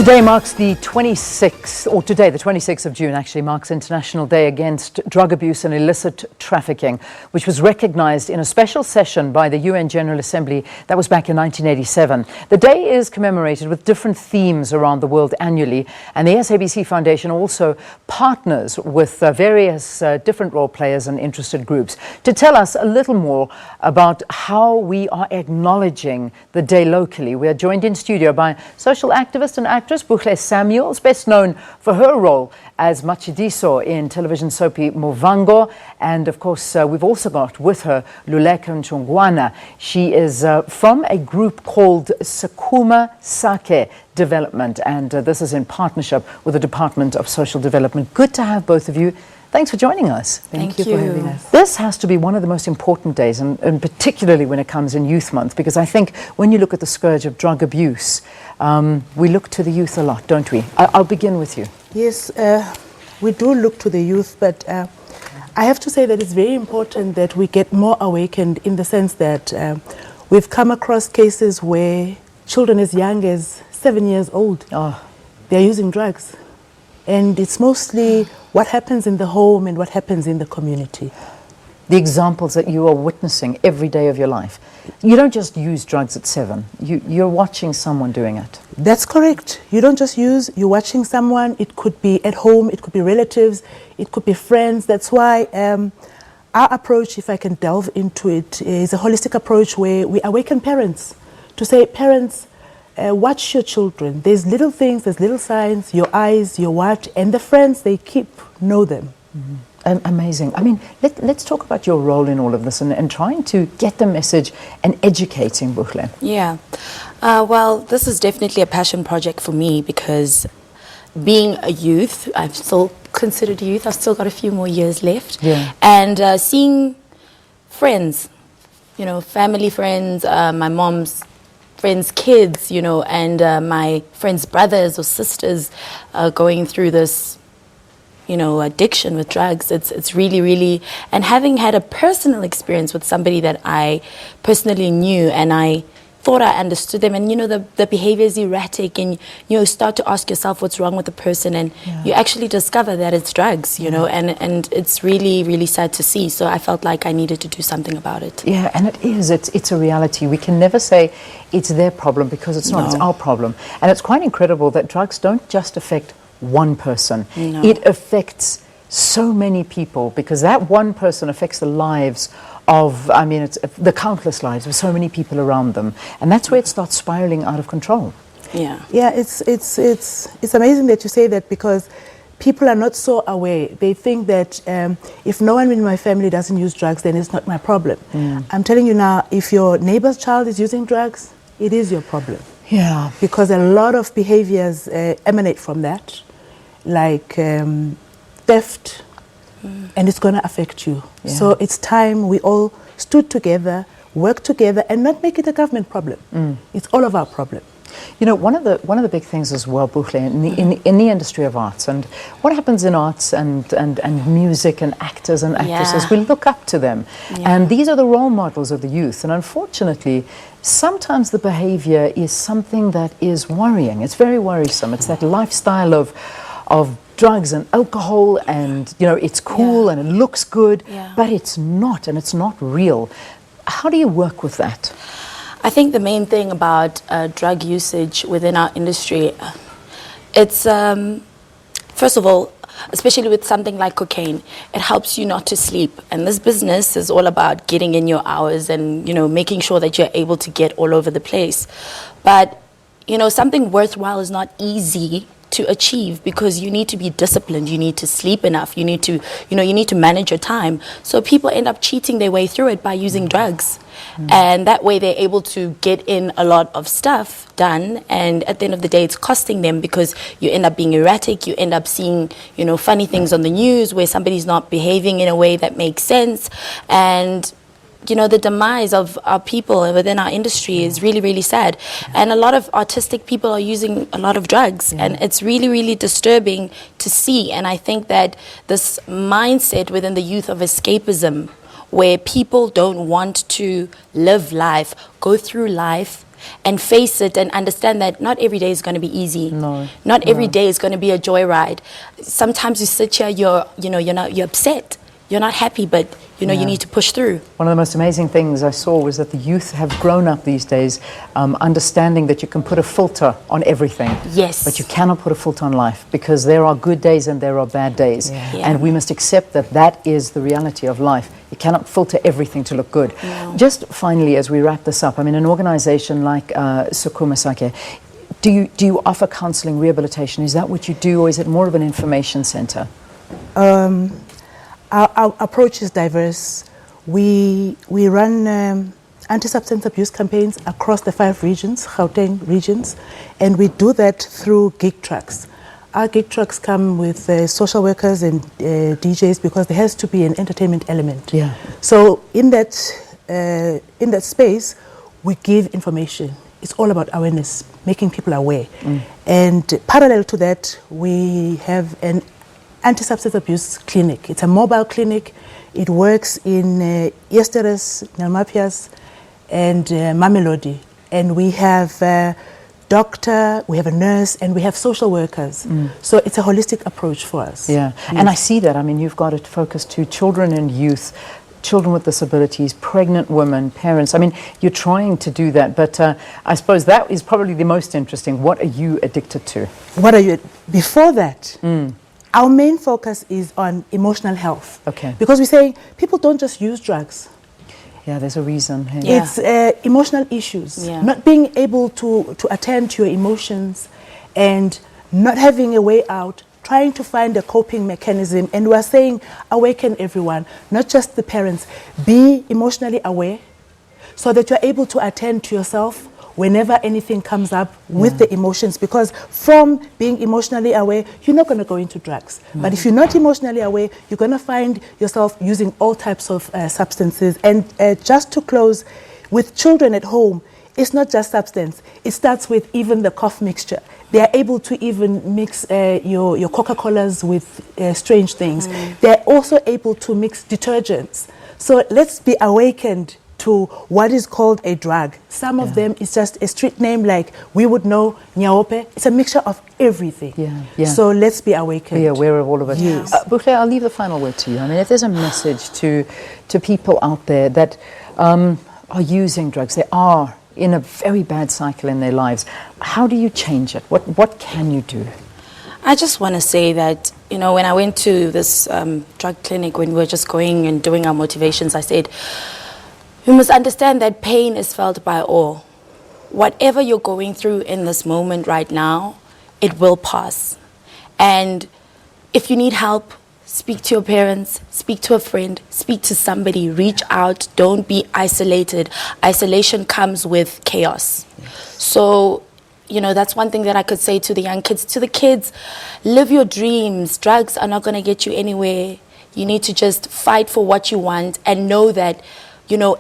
Today marks the 26th, or today, the 26th of June, actually marks International Day Against Drug Abuse and Illicit Trafficking, which was recognized in a special session by the UN General Assembly. That was back in 1987. The day is commemorated with different themes around the world annually, and the SABC Foundation also partners with various different role players and interested groups to tell us a little more about how we are acknowledging the day locally. We are joined in studio by social activist and actress Buhle Samuels, best known for her role as Matshidiso in television soapie Muvhango, and of course we've also got with her Luleka Ntshongwana. She is from a group called Sukuma Sakhe Development, and this is in partnership with the Department of Social Development. Good to have both of you. Thanks for joining us. Thank you for having us. This has to be one of the most important days, and particularly when it comes in Youth Month, because I think when you look at the scourge of drug abuse, we look to the youth a lot, don't we? I'll begin with you. Yes, we do look to the youth, but I have to say that it's very important that we get more awakened in the sense that we've come across cases where children as young as 7 years old, they're using drugs. And it's mostly what happens in the home and what happens in the community. The examples that you are witnessing every day of your life. You don't just use drugs at 7. You're watching someone doing it. That's correct. You don't just use, you're watching someone. It could be at home, it could be relatives, it could be friends. That's why our approach, if I can delve into it, is a holistic approach where we awaken parents to say, parents, watch your children. There's little things, there's little signs, your eyes, your what, and the friends they keep, know them. Mm-hmm. Amazing. I mean, let's talk about your role in all of this and trying to get the message and educating Buhle. Yeah. Well, this is definitely a passion project for me because being a youth, I'm still considered a youth. I've still got a few more years left. Yeah. And seeing friends, you know, family friends, my mom's friends' kids, you know, and my friends' brothers or sisters going through this, you know, addiction with drugs. It's really, really, and having had a personal experience with somebody that I personally knew and I thought I understood them, and you know, the behavior is erratic, and you start to ask yourself what's wrong with the person, and you actually discover that it's drugs, you know, and it's really, really sad to see. So I felt like I needed to do something about it. Yeah, and it is. It's a reality. We can never say it's their problem because it's not. It's our problem. And it's quite incredible that drugs don't just affect one person. No. It affects so many people because that one person affects the lives of, I mean, it's the countless lives of so many people around them. And that's where it starts spiraling out of control. Yeah. Yeah, it's amazing that you say that because people are not so aware. They think that if no one in my family doesn't use drugs, then it's not my problem. I'm telling you now, if your neighbor's child is using drugs, it is your problem. Yeah. Because a lot of behaviors emanate from that, like theft, and it's going to affect you. Yeah. So it's time we all stood together, work together, and not make it a government problem. It's all of our problem. You know, one of the big things as well, Buhle, in the industry of arts, and what happens in arts and music and actors and actresses, we look up to them. And these are the role models of the youth. And unfortunately, sometimes the behavior is something that is worrying. It's very worrisome. It's that lifestyle of drugs and alcohol, and you know, it's cool and it looks good, but it's not, and it's not real. How do you work with that? I think the main thing about drug usage within our industry, it's first of all, especially with something like cocaine, it helps you not to sleep. And this business is all about getting in your hours and, you know, making sure that you're able to get all over the place. But, you know, something worthwhile is not easy to achieve because you need to be disciplined, you need to sleep enough, you need to, you know, you need to manage your time. So people end up cheating their way through it by using drugs. And that way they're able to get in a lot of stuff done, and at the end of the day it's costing them because you end up being erratic, you end up seeing, you know, funny things on the news where somebody's not behaving in a way that makes sense. And you know, the demise of our people within our industry is really, really sad. And a lot of artistic people are using a lot of drugs. And it's really, really disturbing to see. And I think that this mindset within the youth of escapism, where people don't want to live life, go through life, and face it and understand that not every day is going to be easy. No. Not every day is going to be a joyride. Sometimes you sit here, you're upset. You're not happy, but you need to push through. One of the most amazing things I saw was that the youth have grown up these days understanding that you can put a filter on everything. Yes. But you cannot put a filter on life, because there are good days and there are bad days. Yeah. And we must accept that that is the reality of life. You cannot filter everything to look good. No. Just finally, as we wrap this up, I mean, an organization like Sukuma Sakhe, do you offer counseling, rehabilitation? Is that what you do, or is it more of an information center? Our approach is diverse. We run anti-substance abuse campaigns across the 5 regions, Gauteng regions, and we do that through gig trucks. Our gig trucks come with social workers and DJs, because there has to be an entertainment element. Yeah. So in that space, we give information. It's all about awareness, making people aware. And parallel to that, we have an anti-substance abuse clinic. It's a mobile clinic. It works in Yesteres, Nalmapias, and Mamelodi. And we have a doctor, we have a nurse, and we have social workers. So it's a holistic approach for us. Yeah, Yes. and I see that. I mean, you've got it focused to children and youth, children with disabilities, pregnant women, parents. I mean, you're trying to do that, but I suppose that is probably the most interesting. What are you addicted to? Before that, our main focus is on emotional health. Okay. Because we say people don't just use drugs. Yeah, there's a reason. Hey. Yeah. It's emotional issues. Yeah. Not being able to attend to your emotions and not having a way out, trying to find a coping mechanism. And we're saying awaken everyone, not just the parents. Be emotionally aware so that you're able to attend to yourself whenever anything comes up with the emotions, because from being emotionally aware, you're not going to go into drugs. But if you're not emotionally aware, you're going to find yourself using all types of substances. And just to close, with children at home, it's not just substance. It starts with even the cough mixture. They are able to even mix your Coca-Colas with strange things. They're also able to mix detergents. So let's be awakened to what is called a drug. Some of them is just a street name, like we would know Nyaope. It's a mixture of everything. Yeah. So let's be awakened. Be aware of all of it. Yes. Buhle, I'll leave the final word to you. I mean, if there's a message to people out there that are using drugs, they are in a very bad cycle in their lives, how do you change it? What can you do? I just want to say that, when I went to this drug clinic, when we were just going and doing our motivations, I said, you must understand that pain is felt by all. Whatever you're going through in this moment right now, it will pass. And if you need help, speak to your parents, speak to a friend, speak to somebody, reach out, don't be isolated. Isolation comes with chaos. So, that's one thing that I could say to the young kids. To the kids, live your dreams. Drugs are not going to get you anywhere. You need to just fight for what you want and know that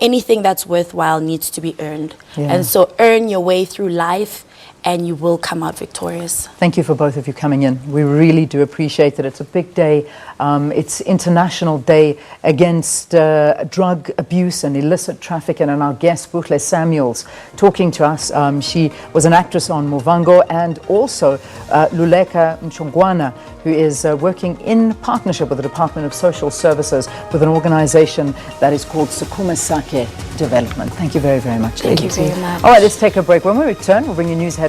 anything that's worthwhile needs to be earned. Yeah. And so earn your way through life and you will come out victorious. Thank you for both of you coming in. We really do appreciate it. It's a big day. It's International Day Against Drug Abuse and Illicit Trafficking. And our guest, Buhle Samuels, talking to us. She was an actress on Muvhango, and also Luleka Ntshongwana, who is working in partnership with the Department of Social Services with an organization that is called Sukuma Sakhe Development. Thank you very, very much, Thank ladies. you very much. All right, let's take a break. When we return, we'll bring you news headlines.